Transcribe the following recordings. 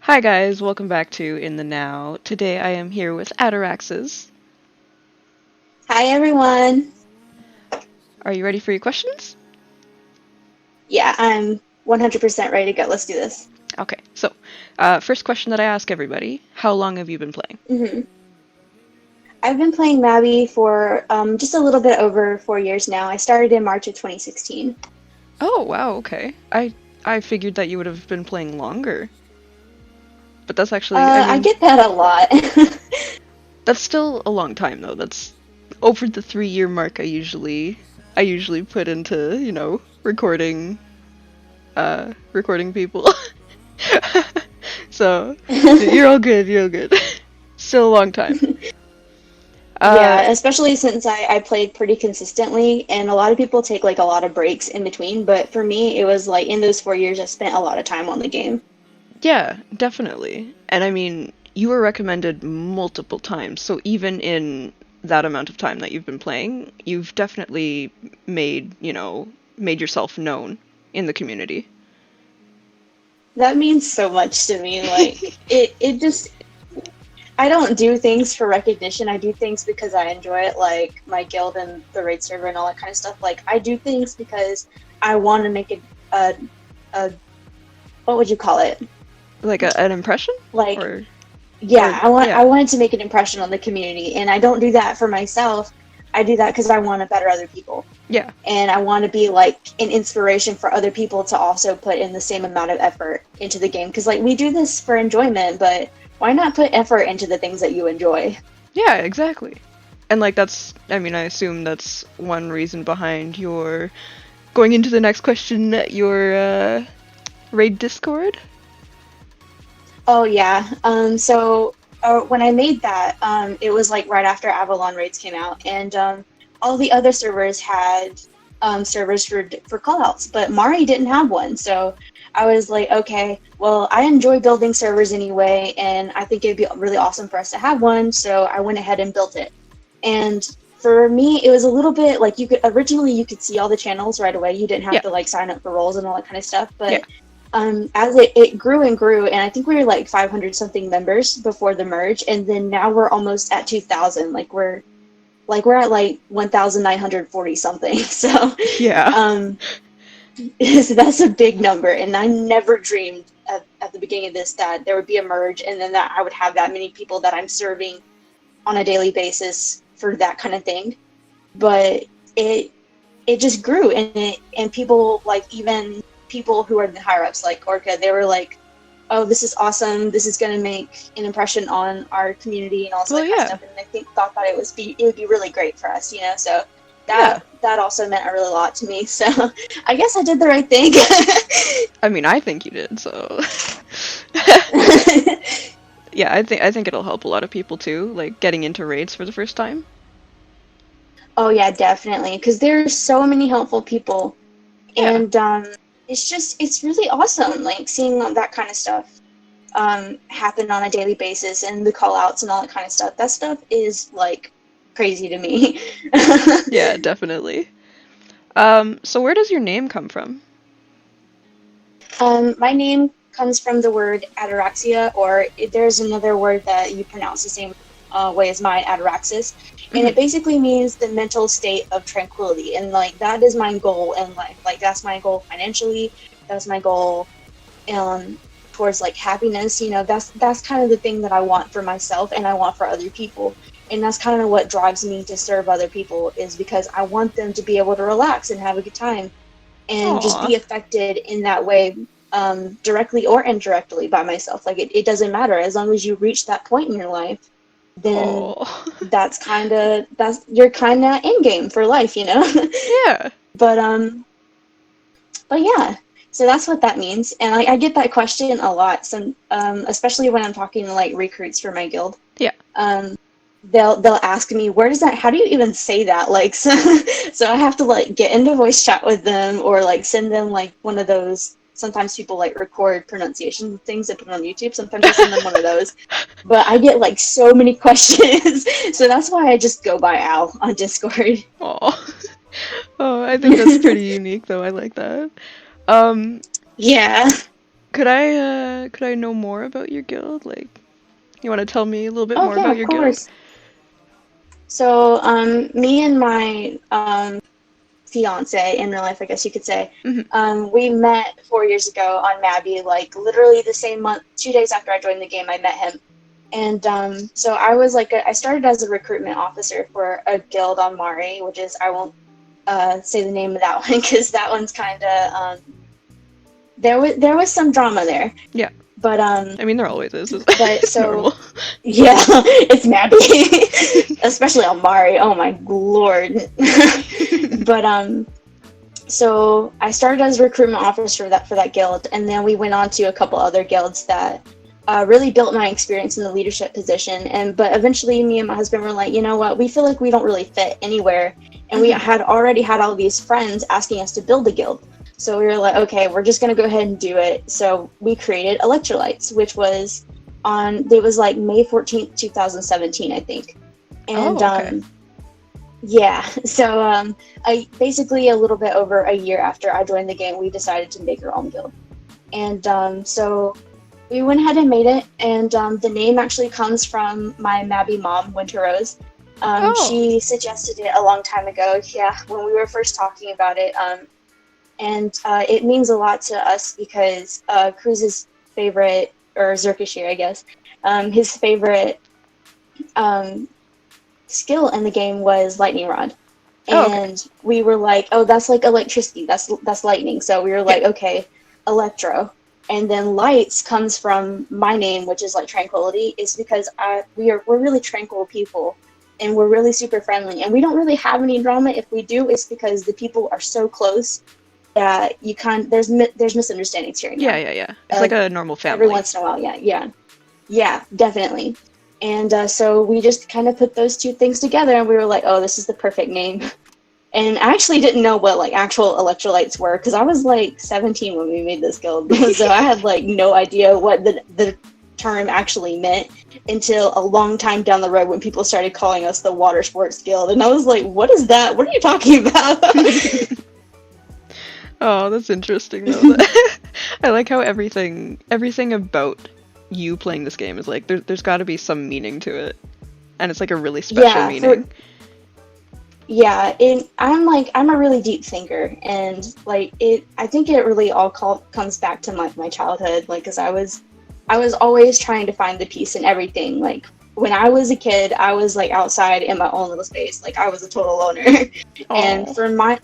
Hi guys, welcome back to In the Now. Today I am here with Ataraxiz. Hi everyone. Are you ready for your questions? Yeah, I'm 100% ready to go. Let's do this. Okay, so first question that I ask everybody, how long have you been playing? hmm I've been playing Mabi for just a little bit over 4 years now. I started in March of 2016. Oh, wow, okay. I figured that you would have been playing longer. But that's actually, I get that a lot. that's still a long time though. That's over the 3-year mark I usually put into, recording people. So, you're all good, you're all good. Still a long time. Uh, Yeah, especially since I played pretty consistently, and a lot of people take like a lot of breaks in between. But for me, it was like in those 4 years, I spent a lot of time on the game. yeah, definitely. And I mean, you were recommended multiple times, so even in that amount of time that you've been playing, you've definitely made yourself known in the community. That means so much to me. Like it just I don't do things for recognition. I do things because I enjoy it, like my guild and the raid server and all that kind of stuff. Like I do things because I want to make a what would you call it? Like an impression? Like Or yeah, I yeah. wanted to make an impression on the community, and I don't do that for myself. I do that because I want to better other people, Yeah. and I want to be like an inspiration for other people to also put in the same amount of effort into the game. Because like we do this for enjoyment, but why not put effort into the things that you enjoy? Yeah, exactly. And like I mean, I assume that's one reason behind your going into the next question, your raid Discord? Oh yeah. When I made that, it was like right after Avalon raids came out, and all the other servers had servers for callouts, but Mari didn't have one. So I was like, okay, well, I enjoy building servers anyway, and I think it'd be really awesome for us to have one. So I went ahead and built it. And for me, it was a little bit like you could see all the channels right away. You didn't have Yeah. to like sign up for roles and all that kind of stuff, Yeah. but as it grew and grew, and I think we were like 500 something members before the merge, and then now we're almost at 2,000. We're at like 1,940 something. So, Yeah. um, so that's a big number, and I never dreamed at the beginning of this that there would be a merge, and then that I would have that many people that I'm serving on a daily basis for that kind of thing. But it it just grew, and people like even people who are the higher ups like Orca, they were like, "Oh, this is awesome! This is going to make an impression on our community and all Well, that kind of yeah. stuff." And I think thought that it would be really great for us, you know. So Yeah. that also meant a really lot to me. So I guess I did the right thing. I mean, I think you did, so yeah, I think it'll help a lot of people too, like getting into raids for the first time. Oh yeah, definitely, because there's so many helpful people, Yeah. and it's really awesome, like seeing that kind of stuff happen on a daily basis, and the call outs and all that kind of stuff. That stuff is like crazy to me. Yeah, definitely. So where does your name come from? My name comes from the word ataraxia, or there's another word that you pronounce the same way as mine, ataraxis, and it Hmm. basically means the mental state of tranquility. And like that is my goal in life. Like that's my goal financially. That's my goal um, towards like happiness. You know, that's kind of the thing that I want for myself and I want for other people. And that's kind of what drives me to serve other people is because I want them to be able to relax and have a good time and just Aw. be affected in that way, directly or indirectly by myself. Like it doesn't matter as long as you reach that point in your life, then Oh. that's you're kind of in game for life, you know. Yeah. but but yeah, so that's what that means, and I get that question a lot. Some especially when I'm talking to like recruits for my guild. Yeah. Um, they'll ask me where does that how do you even say that like so I have to like get into voice chat with them or like send them like one of those. Sometimes people like record pronunciation things and put it on YouTube. Sometimes I send them one of those, but I get like so many questions, so that's why I just go by Al on Discord. Oh. Oh, I think that's pretty unique though. I like that. Um, Yeah. Could I know more about your guild? Like, you want to tell me a little bit Oh more yeah, about of your guild? course. So, me and my fiance in real life, I guess you could say, Hmm. we met 4 years ago on Mabby, like literally the same month, 2 days after I joined the game, I met him. And so I was like, I started as a recruitment officer for a guild on Mari, which is, I won't say the name of that one because that one's kind of, there was some drama there. Yeah. But I mean, there always is. but It's so normal. yeah, it's Mabby, especially on Mari. Oh my lord. But so I started as a recruitment officer for that guild, and then we went on to a couple other guilds that really built my experience in the leadership position. And but eventually, me and my husband were like, you know what, we feel like we don't really fit anywhere, and we Mhm. had already had all these friends asking us to build a guild. So we were like, okay, we're just gonna go ahead and do it. So we created Electrolytes, which was it was like May 14th, 2017, I think. And Oh, okay. yeah, so I basically a little bit over a year after I joined the game, we decided to make our own guild, and so we went ahead and made it. And the name actually comes from my Mabby mom, Winter Rose. Oh. She suggested it a long time ago. Yeah, when we were first talking about it, and it means a lot to us because Cruz's favorite, or Zerkashir, I guess, his favorite um, skill in the game was lightning rod, Oh, okay. and we were like, oh, that's like electricity, that's lightning. So we were Yeah. like, okay, electro. And then lights comes from my name, which is like tranquility, is because we're really tranquil people, and we're really super friendly, and we don't really have any drama. If we do, it's because the people are so close that you can't. There's misunderstandings here and Yeah, there. yeah, yeah. It's Uh, like a normal every family. once in a while, yeah, yeah. Yeah, definitely. And so we just kind of put those two things together, and we were like, oh, this is the perfect name. And I actually didn't know what like actual electrolytes were because I was like 17 when we made this guild. So I had like no idea what the term actually meant until a long time down the road when people started calling us the Water Sports Guild. And I was like, what is that? What are you talking about? Oh, that's interesting though. I like how everything about you playing this game is like there's got to be some meaning to it, and it's like a really special Yeah, meaning. yeah, I'm a really deep thinker, and like I think it really all comes back to my childhood, like because I was always trying to find the peace in everything. Like when I was a kid, I was like outside in my own little space, like I was a total loner. And Oh, for my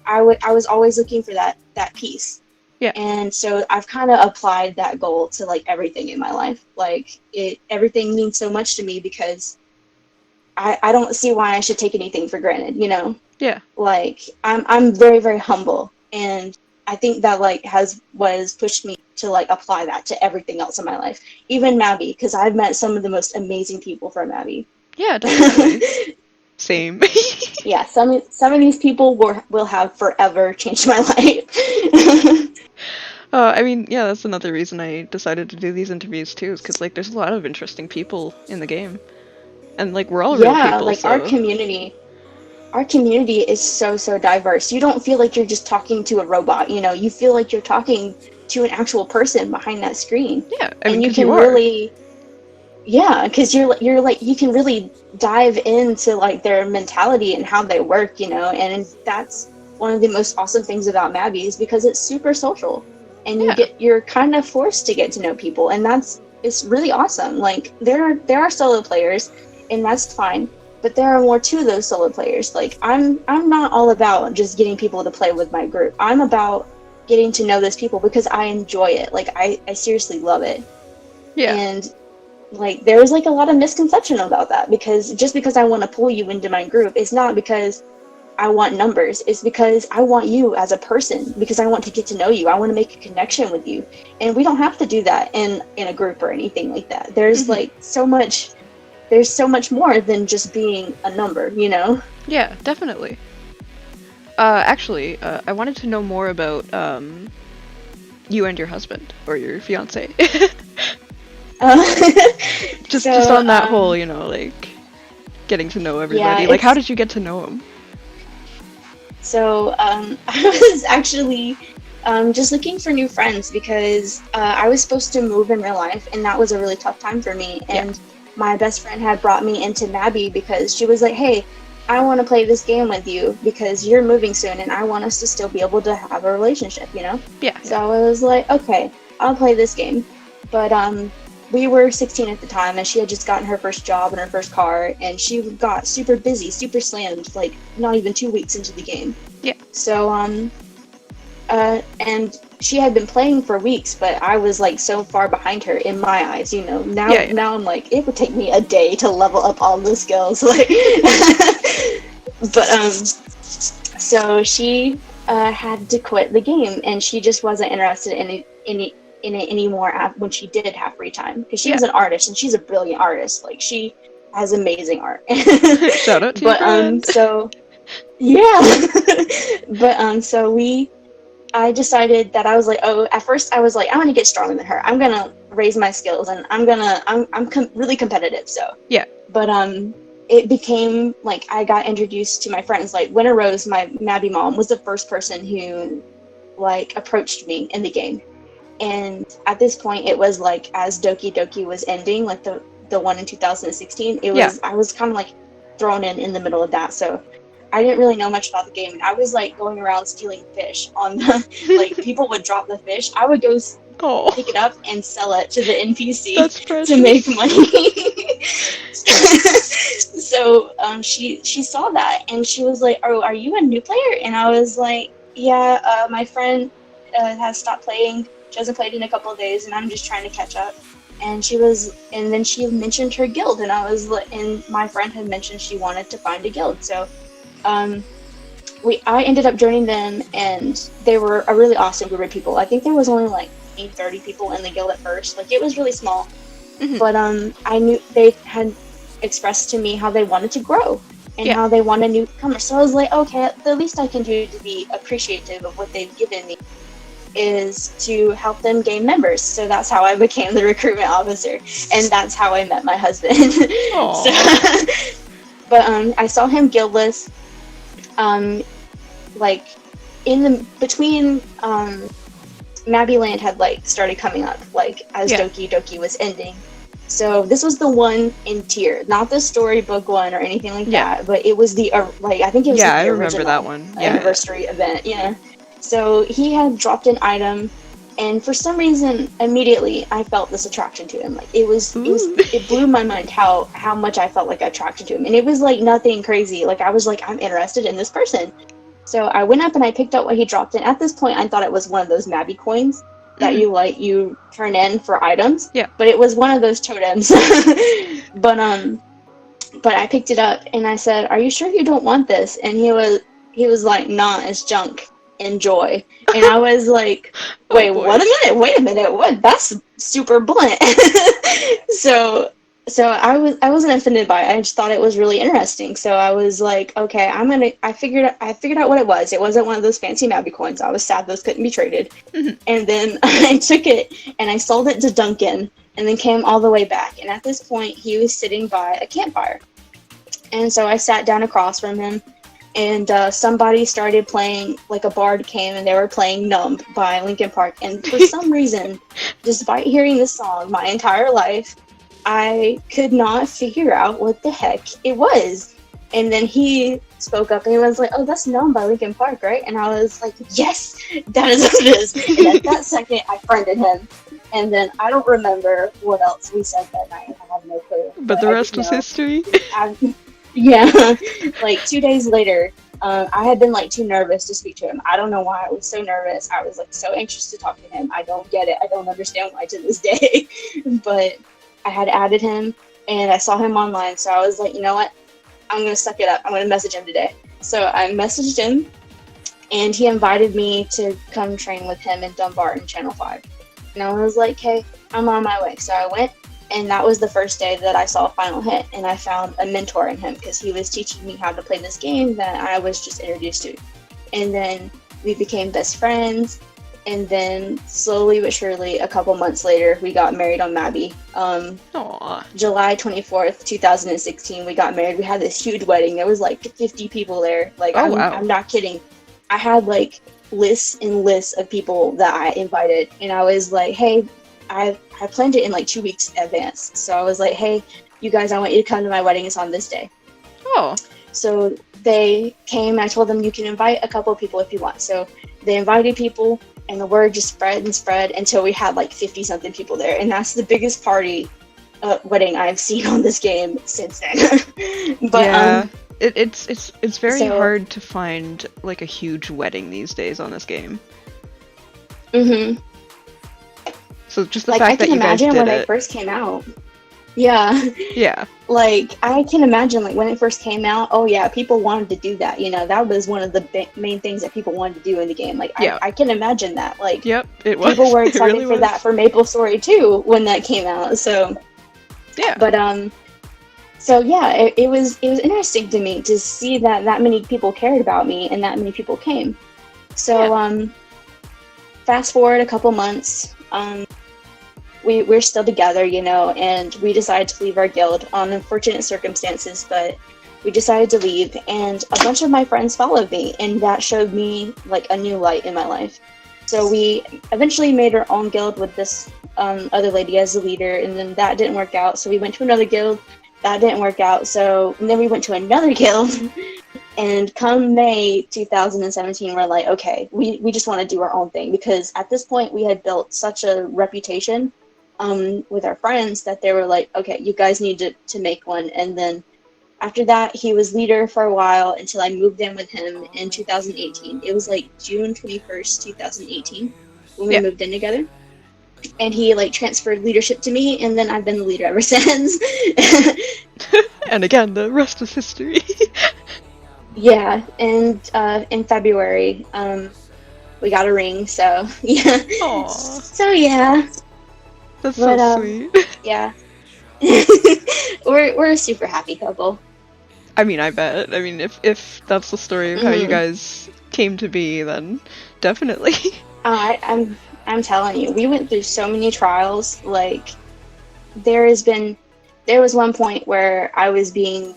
I was always looking for that peace. yeah, And so I've kind of applied that goal to like everything in my life. Like everything means so much to me because I don't see why I should take anything for granted, you know? yeah, Like I'm very, very humble, and I think that like was pushed me to like apply that to everything else in my life. Even Mabby, because I've met some of the most amazing people from Mabby. yeah, definitely. Same. Yeah, some of these people will have forever changed my life. I mean, yeah, that's another reason I decided to do these interviews too, is because like there's a lot of interesting people in the game, and like we're all real Yeah, people, like so our community is so, so diverse. You don't feel like you're just talking to a robot, you know, you feel like you're talking to an actual person behind that screen. yeah, I mean, And you because you can are. really, yeah, because you're like, you can really dive into like their mentality and how they work, you know, and that's one of the most awesome things about Mabby is because it's super social, and Yeah, you're kind of forced to get to know people, and it's really awesome. Like there are solo players, and that's fine, but there are more to those solo players. Like I'm not all about just getting people to play with my group. I'm about getting to know those people because I enjoy it. Like I seriously love it. yeah, And like there's like a lot of misconception about that, because just because I want to pull you into my group, it's not because I want numbers. It's because I want you as a person, because I want to get to know you. I want to make a connection with you. And we don't have to do that in a group or anything like that. hmm, There's so much more than just being a number, you know? yeah, definitely. Actually, I wanted to know more about you and your husband or your fiance. Uh, Just so on that whole, you know, like getting to know yeah, everybody. Like, how did you get to know him? I was actually Just looking for new friends because I was supposed to move in real life, and that was a really tough time for me. Yeah. And my best friend had brought me into Mabi because she was like, "Hey, I want to play this game with you because you're moving soon, and I want us to still be able to have a relationship, you know?" Yeah. So I was like, "Okay, I'll play this game." But we were 16 at the time, and she had just gotten her first job and her first car, and she got super busy, super slammed, like not even 2 weeks into the game. Yeah. So and she had been playing for weeks, but I was like so far behind her in my eyes, you know. Now I'm like, it would take me a day to level up all the skills, like. But so she had to quit the game, and she just wasn't interested in it anymore when she did have free time, because she was an artist, and she's a brilliant artist. Like, she has amazing art. Shout out to your friend. So yeah. But I decided that I was like, at first I was like, I'm gonna get stronger than her. I'm gonna raise my skills, and I'm really competitive. So Yeah. But it became like I got introduced to my friends. Like, Winter Rose, my Mabi mom, was the first person who like approached me in the game. And at this point, it was like as Doki Doki was ending, like the one in 2016. I was kind of like thrown in the middle of that. So I didn't really know much about the game, and I was like going around stealing fish on the like people would drop the fish. I would go pick it up and sell it to the NPC to make money. So she saw that, and she was like, "Oh, are you a new player?" And I was like, "Yeah, my friend has stopped playing. She hasn't played in a couple of days, and I'm just trying to catch up." And then she mentioned her guild, and and my friend had mentioned she wanted to find a guild. So I ended up joining them, and they were a really awesome group of people. I think there was only like 30 people in the guild at first. Like, it was really small. Mm-hmm. But I knew they had expressed to me how they wanted to grow and how they wanted newcomers. So I was like, okay, the least I can do to be appreciative of what they've given me is to help them gain members. So that's how I became the recruitment officer, and that's how I met my husband. But I saw him guildless. Like between Mabiland had like started coming up, like as Doki Doki was ending. So this was the one in tier, not the storybook one or anything like that, but it was the I think it was I remember that one. Anniversary event. Yeah. So he had dropped an item, and for some reason, immediately I felt this attraction to him. Like, it blew my mind how much I felt like attracted to him, and it was like nothing crazy. Like, I was like, I'm interested in this person. So I went up and I picked up what he dropped, and at this point, I thought it was one of those Mabi coins that you turn in for items. Yeah. But it was one of those totems. But I picked it up and I said, "Are you sure you don't want this?" And he was like, "Nah, it's junk. Enjoy." And I was like, wait a minute, what? That's super blunt. So I wasn't offended by it. I just thought it was really interesting. So I was like, okay, I figured out what it was. It wasn't one of those fancy Mabi coins. I was sad those couldn't be traded. Mm-hmm. And then I took it and I sold it to Duncan, and then came all the way back. And at this point, he was sitting by a campfire. And so I sat down across from him, and somebody started playing, like a bard came, and they were playing Numb by Linkin Park. And for some reason, despite hearing this song my entire life, I could not figure out what the heck it was. And then he spoke up and he was like, "Oh, that's Numb by Linkin Park, right?" And I was like, "Yes, that is what it is." And at that second, I friended him. And then I don't remember what else we said that night. I have no clue. But the rest was history. Yeah. Like 2 days later, I had been like too nervous to speak to him. I don't know why I was so nervous. I was like so anxious to talk to him. I don't get it. I don't understand why to this day. But I had added him and I saw him online. So I was like, you know what? I'm going to suck it up. I'm going to message him today. So I messaged him, and he invited me to come train with him in Dumbarton Channel 5. And I was like, hey, I'm on my way. So I went, and that was the first day that I saw Final Hit, and I found a mentor in him because he was teaching me how to play this game that I was just introduced to. And then we became best friends, and then slowly but surely, a couple months later, we got married on Mabi. July 24th, 2016, we got married. We had this huge wedding. There was like 50 people there. Like, I'm not kidding. I had like lists and lists of people that I invited, and I was like, hey, I planned it in like 2 weeks in advance. So I was like, hey, you guys, I want you to come to my wedding. It's on this day. Oh. So they came. I told them you can invite a couple of people if you want. So they invited people, and the word just spread and spread until we had like 50 something people there, and that's the biggest party wedding I've seen on this game since then. But yeah. It's very hard to find like a huge wedding these days on this game. Mhm. So just the fact that you guys did it. I can imagine when it first came out. Yeah. Yeah. Like, I can imagine, like, when it first came out, oh yeah, people wanted to do that. You know, that was one of the main things that people wanted to do in the game. Like, yeah. I can imagine that. Like, yep, it was. People were excited for that for Maple Story 2 when that came out. So, yeah. But, so yeah, it was interesting to me to see that many people cared about me and that many people came. So, fast forward a couple months, we're still together, you know, and we decided to leave our guild on unfortunate circumstances, but we decided to leave, and a bunch of my friends followed me, and that showed me like a new light in my life. So we eventually made our own guild with this other lady as the leader, and then that didn't work out, so we went to another guild. That didn't work out, and then we went to another guild. And come May 2017, we're like, okay, we just want to do our own thing, because at this point we had built such a reputation with our friends that they were like, okay, you guys need to make one. And then after that, he was leader for a while until I moved in with him in 2018. It was like June 21st, 2018 when we moved in together. And he like transferred leadership to me, and then I've been the leader ever since. And again, the rest is history. Yeah, and in February, we got a ring, so yeah. Aww. So yeah. That's so sweet. Yeah. we're a super happy couple. I mean, I bet. I mean, if that's the story of how you guys came to be, then definitely. I'm telling you, we went through so many trials. Like, there was one point where I was being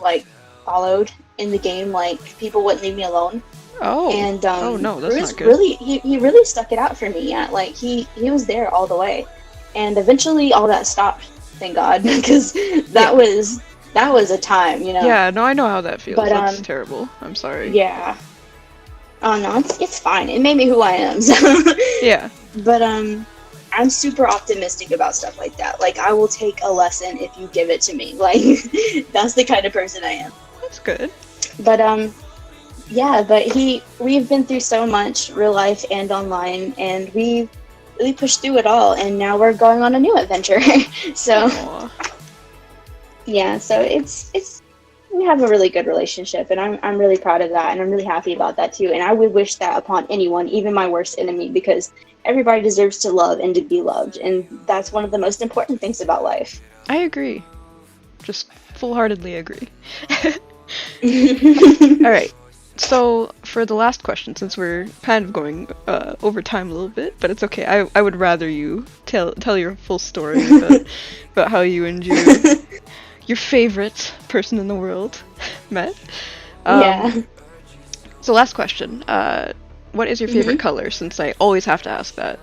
like followed in the game, like people wouldn't leave me alone. Oh. And oh no, that's Bruce not good. Really, he really stuck it out for me. Yeah, like he was there all the way, and eventually all that stopped. Thank God, because that was a time, you know. Yeah, no, I know how that feels. But, that's terrible. I'm sorry. Yeah. Oh no, it's fine. It made me who I am. So. Yeah. But I'm super optimistic about stuff like that. Like, I will take a lesson if you give it to me. Like, that's the kind of person I am. That's good. But yeah, but we've been through so much, real life and online, and we really pushed through it all, and now we're going on a new adventure. So Aww. Yeah, so it's we have a really good relationship, and I'm really proud of that, and I'm really happy about that too. And I would wish that upon anyone, even my worst enemy, because everybody deserves to love and to be loved, and that's one of the most important things about life. I agree. Just full-heartedly agree. Alright, so for the last question, since we're kind of going over time a little bit, but it's okay, I would rather you tell your full story about how you and your favorite person in the world met. Yeah. So last question, what is your favorite color, since I always have to ask that?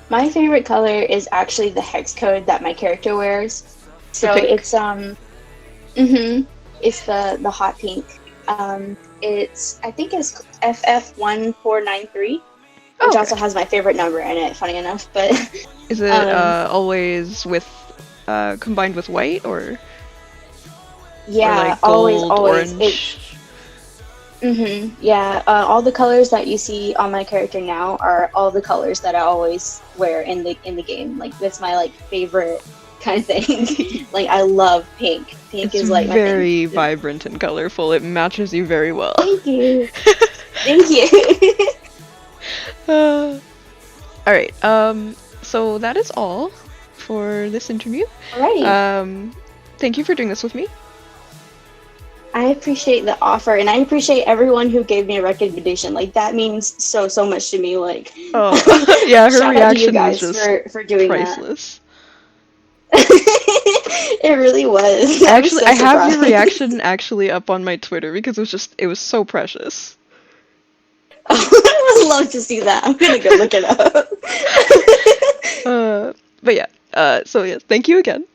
My favorite color is actually the hex code that my character wears. So it's it's the hot pink. It's, I think it's FF1493, which also has my favorite number in it, funny enough. But is it always with combined with white, or yeah, or like gold, always orange? Yeah, all the colors that you see on my character now are all the colors that I always wear in the game. Like, that's my like favorite kind of thing. Like, I love pink. Pink is like very vibrant and colorful. It matches you very well. Thank you. Thank you. All right. So that is all for this interview. Alrighty. Thank you for doing this with me. I appreciate the offer, and I appreciate everyone who gave me a recommendation. Like, that means so much to me. Like, oh yeah, her reaction was just for doing priceless. It really was. Actually, I have your reaction actually up on my Twitter because it was so precious. I would love to see that. I'm gonna go look it up. But yeah, so yes, thank you again.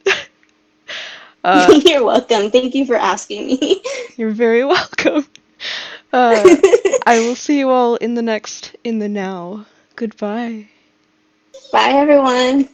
Uh, You're welcome. Thank you for asking me. you're very welcome. Uh, I will see you all in the now. Goodbye. Bye, everyone.